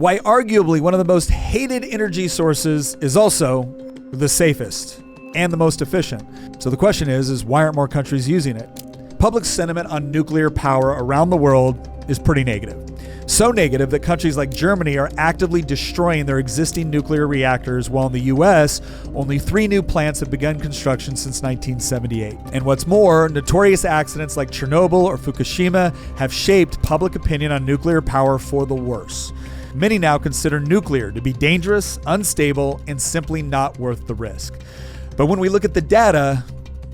why arguably one of the most hated energy sources is also the safest and the most efficient. So the question is why aren't more countries using it? Public sentiment on nuclear power around the world is pretty negative. So negative that countries like Germany are actively destroying their existing nuclear reactors, while in the US, only 3 new plants have begun construction since 1978. And what's more, notorious accidents like Chernobyl or Fukushima have shaped public opinion on nuclear power for the worse. Many now consider nuclear to be dangerous, unstable, and simply not worth the risk. But when we look at the data,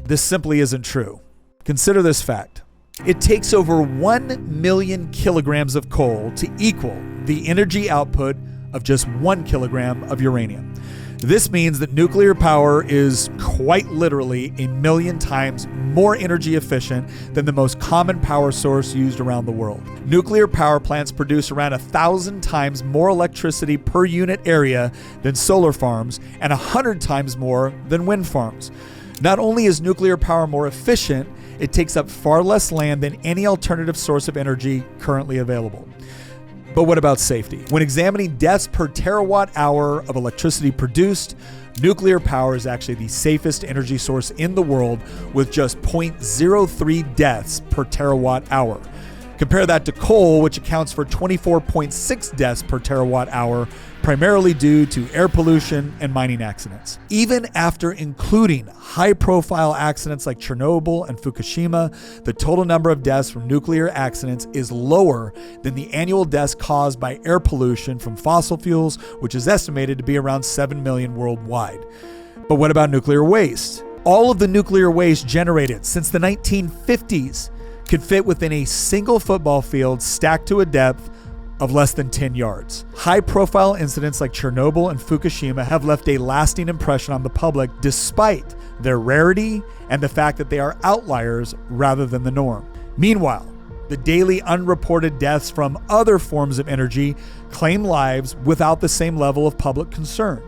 this simply isn't true. Consider this fact. It takes over 1 million kilograms of coal to equal the energy output of just 1 kilogram of uranium. This means that nuclear power is quite literally a million times more energy efficient than the most common power source used around the world. Nuclear power plants produce around 1,000 times more electricity per unit area than solar farms and 100 times more than wind farms. Not only is nuclear power more efficient, it takes up far less land than any alternative source of energy currently available. But what about safety? When examining deaths per terawatt hour of electricity produced, nuclear power is actually the safest energy source in the world with just 0.03 deaths per terawatt hour. Compare that to coal, which accounts for 24.6 deaths per terawatt hour, primarily due to air pollution and mining accidents. Even after including high-profile accidents like Chernobyl and Fukushima, the total number of deaths from nuclear accidents is lower than the annual deaths caused by air pollution from fossil fuels, which is estimated to be around 7 million worldwide. But what about nuclear waste? All of the nuclear waste generated since the 1950s could fit within a single football field stacked to a depth of less than 10 yards. High-profile incidents like Chernobyl and Fukushima have left a lasting impression on the public despite their rarity and the fact that they are outliers rather than the norm. Meanwhile, the daily unreported deaths from other forms of energy claim lives without the same level of public concern.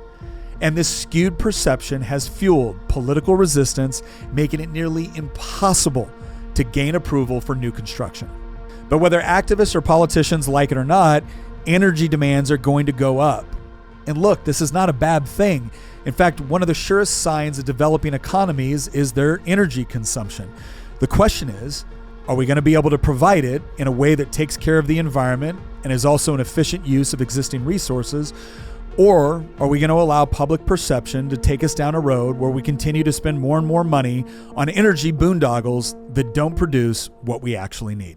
And this skewed perception has fueled political resistance, making it nearly impossible to gain approval for new construction. But whether activists or politicians like it or not, energy demands are going to go up. And look, this is not a bad thing. In fact, one of the surest signs of developing economies is their energy consumption. The question is, are we going to be able to provide it in a way that takes care of the environment and is also an efficient use of existing resources? Or are we going to allow public perception to take us down a road where we continue to spend more and more money on energy boondoggles that don't produce what we actually need?